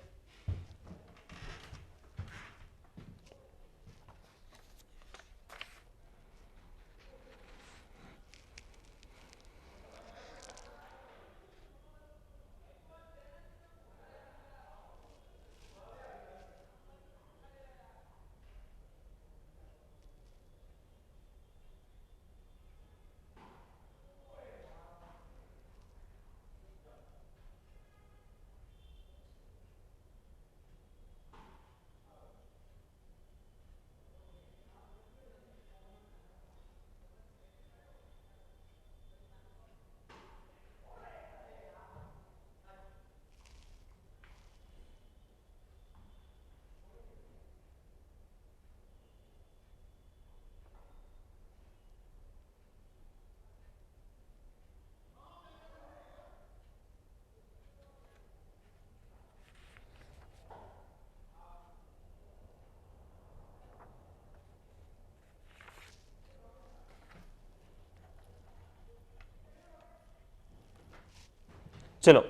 चलो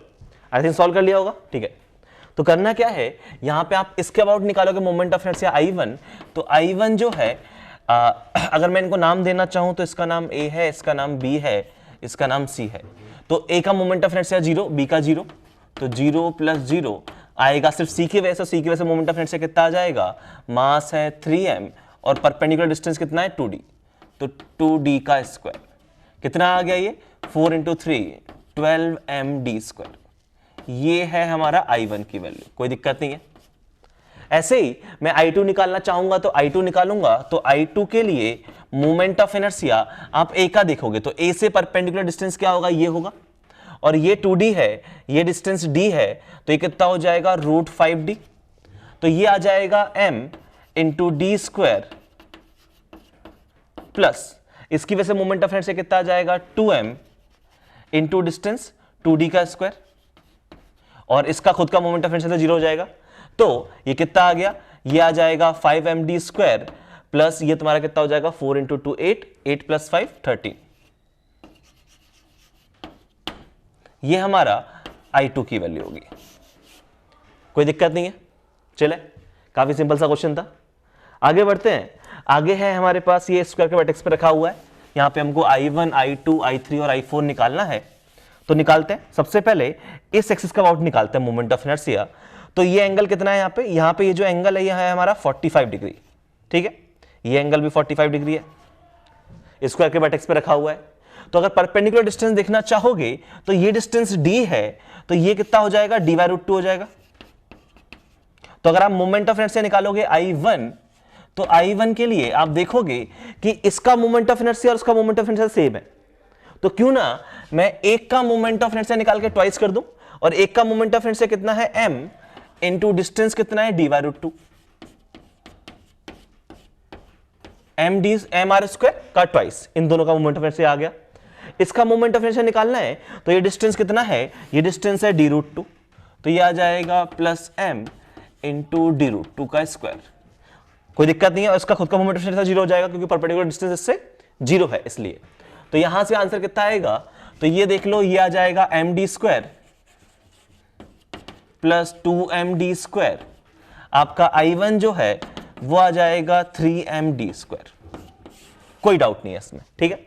आई थिंक सॉल्व कर लिया होगा, ठीक है। तो करना क्या है, यहां पे आप इसके अबाउट निकालोगे मोमेंट ऑफ इनर्शिया I1, तो I1 जो है अगर मैं इनको नाम देना चाहूं तो इसका नाम A है, इसका नाम B है, इसका नाम C है। तो A का मोमेंट ऑफ इनर्शिया 0, B का 0, तो 0 + 0 आएगा सिर्फ C की वजह से, C की वजह से मोमेंट ऑफ इनर्शिया कितना आ जाएगा, मास है 3m और परपेंडिकुलर डिस्टेंस कितना है 2d, तो 2d का स्क्वायर कितना आ गया, ये 4 × 3 12md²। ये है हमारा I1 की वैल्यू, कोई दिक्कत नहीं है। ऐसे ही मैं I2 निकालना चाहूंगा तो I2 निकालूंगा, तो I2 के लिए मोमेंट ऑफ इनर्शिया आप A का देखोगे तो A से परपेंडिकुलर डिस्टेंस क्या होगा, ये होगा, और ये 2d है, ये डिस्टेंस d है, तो ये कितना हो जाएगा √5d, तो ये आ जाएगा m × d² प्लस इसकी वजह से मोमेंट ऑफ इनर्शिया कितना आ जाएगा 2m × डिस्टेंस 2d का स्क्वायर, और इसका खुद का मोमेंट ऑफ इनर्शिया 0 हो जाएगा, तो ये कितना आ गया, ये आ जाएगा 5md² प्लस ये तुम्हारा कितना हो जाएगा 4 × 2 8, 8 + 5 13। ये हमारा I2 की वैल्यू होगी, कोई दिक्कत नहीं है। चले, काफी सिंपल सा क्वेश्चन था, आगे बढ़ते हैं। आगे है हमारे पास ये स्क्वायर के वर्टेक्स पे रखा हुआ है, यहाँ पे हमको I1, I2, I3 और I4 निकालना है, तो निकालते हैं। सबसे पहले इस एक्सिस का अबाउट निकालते हैं मोमेंट ऑफ इनर्शिया। तो ये एंगल कितना है यहाँ पे ये जो एंगल है, यह है हमारा 45 डिग्री, ठीक है, ये एंगल भी 45 डिग्री है, स्क्वायर के वर्टेक्स पे रखा हुआ है। तो अगर परपेंडिकुलर डिस्टेंस देखना चाहोगे तो ये डिस्टेंस d है, तो ये कितना हो जाएगा, d/√2 हो जाएगा, तो अगर आप मोमेंट ऑफ इनर्शिया निकालोगे I1, तो I1 के लिए आप देखोगे कि इसका मोमेंट ऑफ इनर्शिया और उसका मोमेंट ऑफ इनर्शिया सेम है, तो क्यों ना मैं एक का मोमेंट ऑफ इनर्शिया निकाल के ट्वाइस कर दूं, और एक का मोमेंट ऑफ इनर्शिया कितना है m इंटू डिस्टेंस कितना है d/√2, एम आर स्क्वायर का ट्वाइस, इन दोनों का मोमेंट ऑफ इनर्शिया आ गया। इसका मोमेंट ऑफ इनर्शिया निकालना है तो ये डिस्टेंस कितना है, ये डिस्टेंस है d√2, तो ये आ जाएगा प्लस m इंटू d√2 का स्क्वायर। कोई दिक्कत नहीं है, और इसका खुद का मोमेंट ऑफ इनर्शिया जीरो हो जाएगा क्योंकि परपेंडिकुलर डिस्टेंस इससे जीरो है इसलिए। तो यहां से आंसर कितना आएगा, तो ये देख लो, ये आ जाएगा md square plus 2md square. आपका I1 जो है वो आ जाएगा 3md स्क्वायर, कोई डाउट नहीं है इसमें, ठीक है।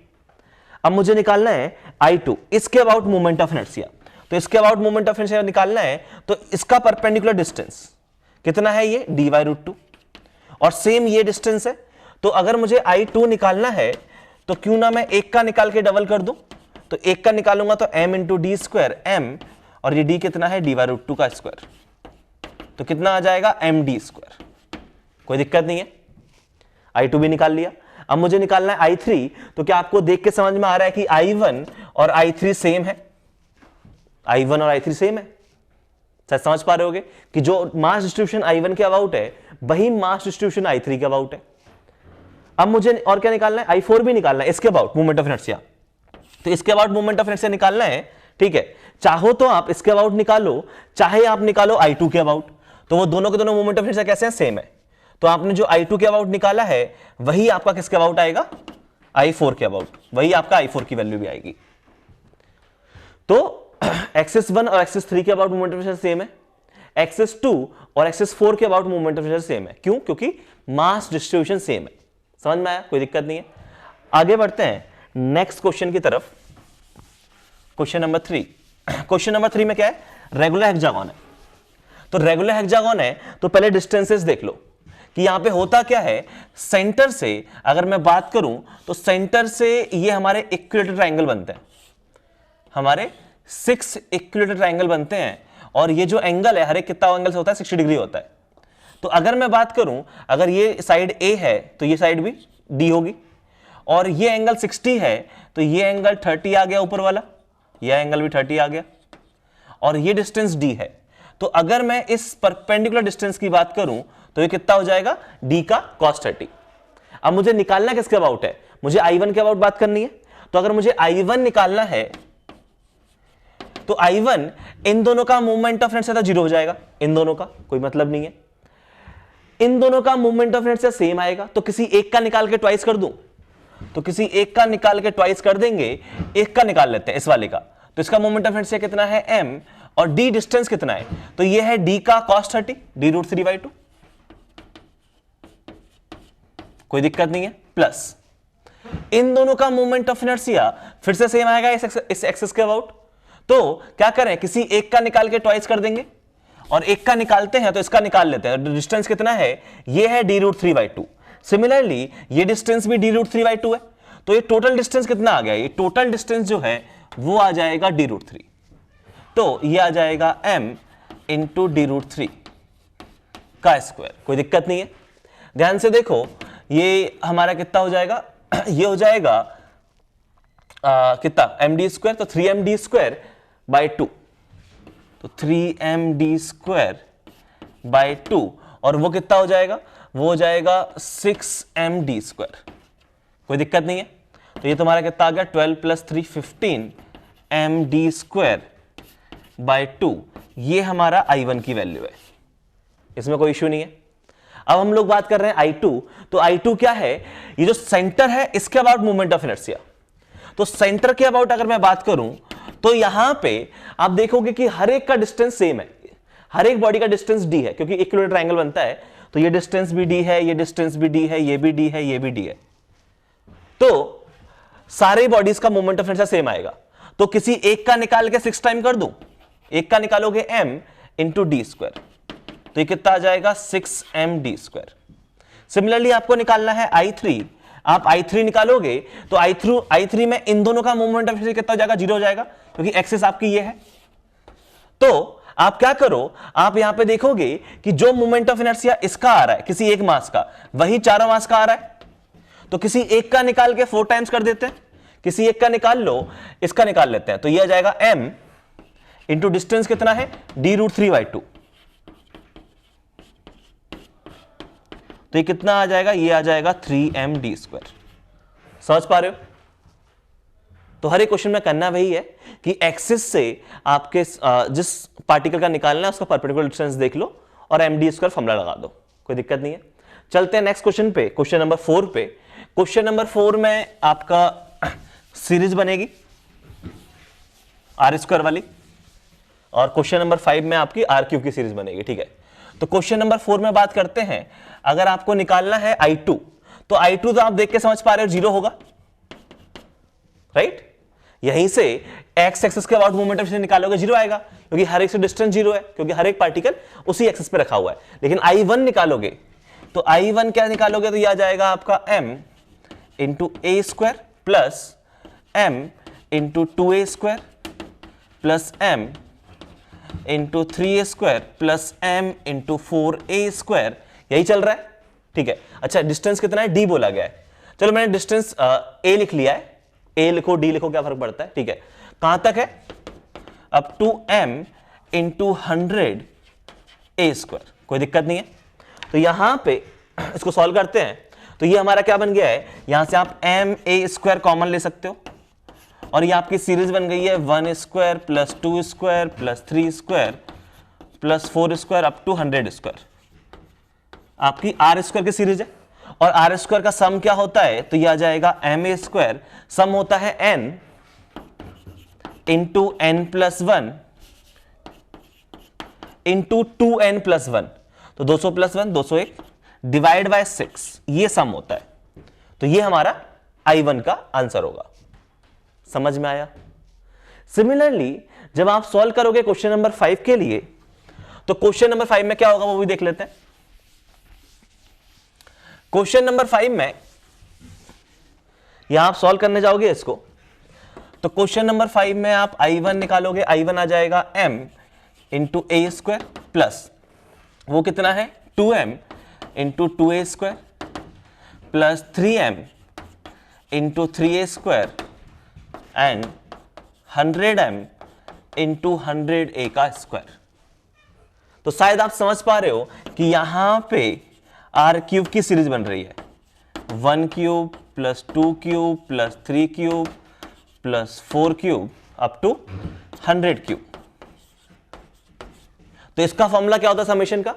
अब मुझे निकालना है I2, इसके अबाउट मोमेंट ऑफ इनर्शिया। तो इसके अबाउट मोमेंट ऑफ इनर्शिया निकालना है तो इसका परपेंडिकुलर डिस्टेंस कितना है, ये d/√2, और सेम ये डिस्टेंस है। तो अगर मुझे I2 निकालना है तो क्यों ना मैं एक का निकाल के डबल कर दूं, तो एक का निकालूंगा तो m into D square m, और ये d कितना है d/√2 का स्क्वायर, तो कितना आ जाएगा md स्क्वायर। कोई दिक्कत नहीं है, I2 भी निकाल लिया। अब मुझे निकालना है I3, तो क्या आपको देख के समझ में आ रहा है कि I1 और I3 सेम है, I1 और I3 सेम है, शायद समझ पा रहे होगे कि जो मास डिस्ट्रीब्यूशन I1 के अबाउट है वही मास डिस्ट्रीब्यूशन I3 के अबाउट है। अब मुझे और क्या निकालना है, I4 भी निकालना है, इसके अबाउट मोमेंट ऑफ इनर्शिया। तो इसके अबाउट मोमेंट ऑफ इनर्शिया निकालना है, ठीक है। चाहो तो आप इसके अबाउट निकालो, चाहे आप निकालो I2 के अबाउट, तो वो दोनों के दोनों मोमेंट ऑफ इनर्शिया कैसे हैं, सेम है। तो आपने जो I2 के अबाउट निकाला है वही आपका किसके अबाउट आएगा, I4 के अबाउट, वही आपका I4 की वैल्यू भी आएगी। तो एक्सिस 1 और एक्सिस 3 के about moment of inertia same है, एक्सिस 2 और एक्सिस 4 के about moment of inertia same है। क्यों, क्योंकि मास डिस्ट्रीब्यूशन सेम है। समझ में आया, कोई दिक्कत नहीं है। आगे बढ़ते हैं नेक्स्ट क्वेश्चन की तरफ। Question number 3। क्वेश्चन नंबर 3 में क्या है, रेगुलर हेक्सागोन है। तो रेगुलर हेक्सागोन है तो पहले डिस्टेंसेस देख लो कि यहां पे होता क्या है। सेंटर से अगर मैं बात करूं तो सेंटर से ये हमारे इक्विलेटरल ट्रायंगल बनते हैं, हमारे 6 इक्विलेटरल ट्रायंगल बनते हैं, और ये जो एंगल है हर एक कितना एंगल से होता है, 60 डिग्री होता है। तो अगर मैं बात करूं, अगर ये साइड A है तो ये साइड भी D होगी, और ये एंगल 60 है तो ये एंगल 30 आ गया ऊपर वाला, ये एंगल भी 30 आ गया, और ये डिस्टेंस D है। तो अगर मैं इस परपेंडिकुलर डिस्टेंस की बात करूं तो ये कितना हो जाएगा, D का cos 30। अब मुझे निकालना किसके अबाउट है, मुझे I1 के अबाउट बात करनी है। तो अगर मुझे I1 निकालना है तो I1 इन दोनों का मोमेंट ऑफ इनर्शिया जीरो हो जाएगा, इन दोनों का कोई मतलब नहीं है। इन दोनों का मोमेंट ऑफ इनर्शिया सेम आएगा, तो किसी एक का निकाल के ट्वाइस कर दूं, तो किसी एक का निकाल के ट्वाइस कर देंगे। एक का निकाल लेते हैं, इस वाले का, तो इसका मोमेंट ऑफ इनर्शिया कितना है m, और d डिस्टेंस कितना है, तो ये है d का cos 30 d√3/2। कोई दिक्कत नहीं है, प्लस इन दोनों का मोमेंट ऑफ इनर्शिया फिर से सेम आएगा इस एक्सिस के अबाउट। तो क्या करें, किसी एक का निकाल के ट्वाइस कर देंगे, और एक का निकालते हैं तो इसका निकाल लेते हैं। डिस्टेंस कितना है, ये है d√3/2। सिमिलरली ये डिस्टेंस भी d√3/2 है, तो ये टोटल डिस्टेंस कितना आ गया, ये टोटल डिस्टेंस जो है वो आ जाएगा d√3। तो ये आ जाएगा m इंटू d√3 का स्क्वायर। कोई दिक्कत नहीं है, ध्यान से देखो, ये हमारा कितना हो जाएगा, ये हो जाएगा कितना md स्क्वायर, तो 3md स्क्वायर बाई 2, तो 3md स्क्वायर बाई 2, और वो कितना हो जाएगा, वो हो जाएगा 6md स्क्वायर। कोई दिक्कत नहीं है। तो ये तुम्हारा कितना आ गया, 12 + 3 15 md स्क्वायर बाई 2। ये हमारा I1 की वैल्यू है, इसमें कोई इश्यू नहीं है। अब हम लोग बात कर रहे हैं I2। तो I2 क्या है, ये जो सेंटर है इसके अबाउट मोमेंट ऑफ इनर्शिया। तो सेंटर के अबाउट अगर मैं बात करूं तो यहां पे आप देखोगे कि हर एक का डिस्टेंस सेम है, हर एक बॉडी का डिस्टेंस d है, क्योंकि इक्विलेटरल ट्रायंगल बनता है। तो ये डिस्टेंस भी d है, ये डिस्टेंस भी d है, ये भी d है, ये भी d है। तो सारे बॉडीज का मोमेंट ऑफ इनर्शिया सेम आएगा। तो किसी एक का निकाल के 6 टाइम कर दूं, एक का निकालोगे m इंटू डी स्क्वायर, तो ये कितना आ जाएगा 6md स्क्वायर। सिमिलरली आपको निकालना है I3। आप I3 निकालोगे तो I3 में इन दोनों का मोमेंट ऑफ इनर्शिया कितना हो जाएगा, 0 हो जाएगा, क्योंकि एक्सिस आपकी ये है। तो आप क्या करो, आप यहां पे देखोगे कि जो मोमेंट ऑफ इनर्शिया इसका आ रहा है किसी एक मास का, वही चारों मास का आ रहा है, तो किसी एक का निकाल के 4 टाइम्स कर देते हैं, किसी एक का निकाल लो, इसका निकाल लेते हैं, तो ये आ जाएगा m इंटू डिस्टेंस कितना है d√3/2, तो ये कितना आ जाएगा, ये आ जाएगा 3md²। समझ पा रहे हो? तो हर एक क्वेश्चन में करना वही है कि एक्सिस से आपके जिस पार्टिकल का निकालना है उसका परपेंडिकुलर डिस्टेंस देख लो और md² फॉर्मूला लगा दो, कोई दिक्कत नहीं है। चलते हैं नेक्स्ट क्वेश्चन पे, क्वेश्चन नंबर 4 पे। क्वेश्चन नंबर 4 में आपका सीरीज बनेगी r² वाली, और क्वेश्चन नंबर 5 में आपकी r³ की सीरीज बनेगी, ठीक है। तो क्वेश्चन नंबर 4 में बात करते हैं, अगर आपको निकालना है I2, तो I2 तो आप देख के समझ पा रहे हो 0 होगा, राइट? यहीं से x एक्सिस के अबाउट मोमेंट ऑफ इनर्शिया निकालोगे 0 आएगा, क्योंकि हर एक से डिस्टेंस 0 है, क्योंकि हर एक पार्टिकल उसी एक्सिस पे रखा हुआ है। लेकिन I1 निकालोगे, तो I1 क्या निकालोगे, तो यह आ जाएगा आपका m into a² plus m into 2a² plus m into 3a² plus m into 4a², यही चल रहा है, ठीक है। अच्छा, डिस्टेंस कितना है, d बोला गया है, चलो मैंने डिस्टेंस a लिख लिया है, a लिखो d लिखो क्या फर्क पड़ता है, ठीक है। कहां तक है, up to m into 100a², कोई दिक्कत नहीं है। तो यहां पे इसको सॉल्व करते हैं, तो ये हमारा क्या बन गया है, यहां से आप ma² कॉमन ले सकते हो, और ये आपकी सीरीज बन गई है 1² plus 2² plus 3² plus 4² up to 100², आपकी r² की सीरीज है। और r² का सम क्या होता है, तो यह आ जाएगा ma², सम होता है n into n+1 into 2n+1, तो 200+1 201 डिवाइड बाय 6, ये सम होता है। तो ये हमारा I1 का आंसर होगा। समझ में आया? सिमिलरली जब आप सॉल्व करोगे क्वेश्चन नंबर 5 के लिए, तो क्वेश्चन नंबर 5 में क्या होगा वो भी देख लेते हैं। क्वेश्चन नंबर 5 में यहां आप सॉल्व करने जाओगे इसको, तो क्वेश्चन नंबर 5 में आप I1 निकालोगे, I1 आ जाएगा m इंटू a² प्लस वो कितना है 2m into 2a² plus 3m into 3a² and 100m into 100a²। तो शायद आप समझ पा रहे हो कि यहां पे r³ की सीरीज बन रही है, 1³ plus 2³ plus 3³ plus 4³ up to 100³। तो इसका फॉर्मूला क्या होता है समेशन का,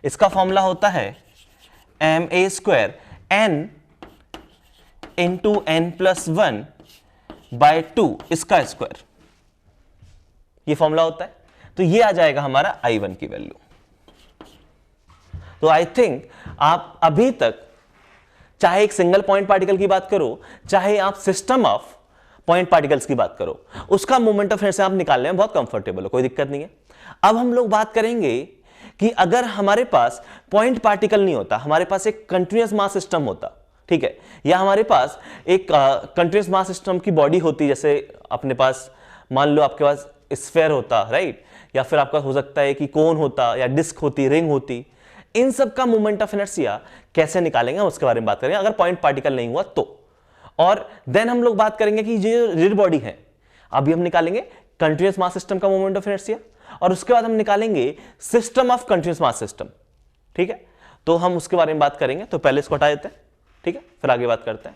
इसका फॉर्मूला होता है ma² n into n+1 bye 2 इसका स्क्वायर, ये फॉर्मूला होता है। तो ये आ जाएगा हमारा I1 की वैल्यू। तो आई थिंक आप अभी तक चाहे एक सिंगल पॉइंट पार्टिकल की बात करो, चाहे आप सिस्टम ऑफ पॉइंट पार्टिकल्स की बात करो, उसका मोमेंट ऑफ इनर्शिया आप निकालने में बहुत कंफर्टेबल हो, कोई दिक्कत नहीं है। अब हम लोग बात करेंगे कि अगर हमारे पास पॉइंट पार्टिकल नहीं होता, हमारे पास एक कंटिन्यूअस मास सिस्टम होता, ठीक है, या हमारे पास एक कंटिन्यूअस मास सिस्टम की बॉडी होती, जैसे अपने पास मान लो आपके पास स्फेयर होता, राइट, या फिर आपका हो सकता है कि कोन होता या डिस्क होती, रिंग होती, इन सब का मोमेंट ऑफ इनर्शिया कैसे निकालेंगे उसके बारे में बात करेंगे अगर पॉइंट पार्टिकल नहीं हुआ तो। और देन हम लोग बात करेंगे कि जो रिजिड बॉडी है, अभी हम निकालेंगे कंटिन्यूअस मास सिस्टम का मोमेंट ऑफ इनर्शिया, और उसके बाद हम निकालेंगे system of continuous mass system, ठीक है। तो हम उसके बारे में बात करेंगे, तो पहले इसको हटा देते हैं, ठीक है, फिर आगे बात करते हैं।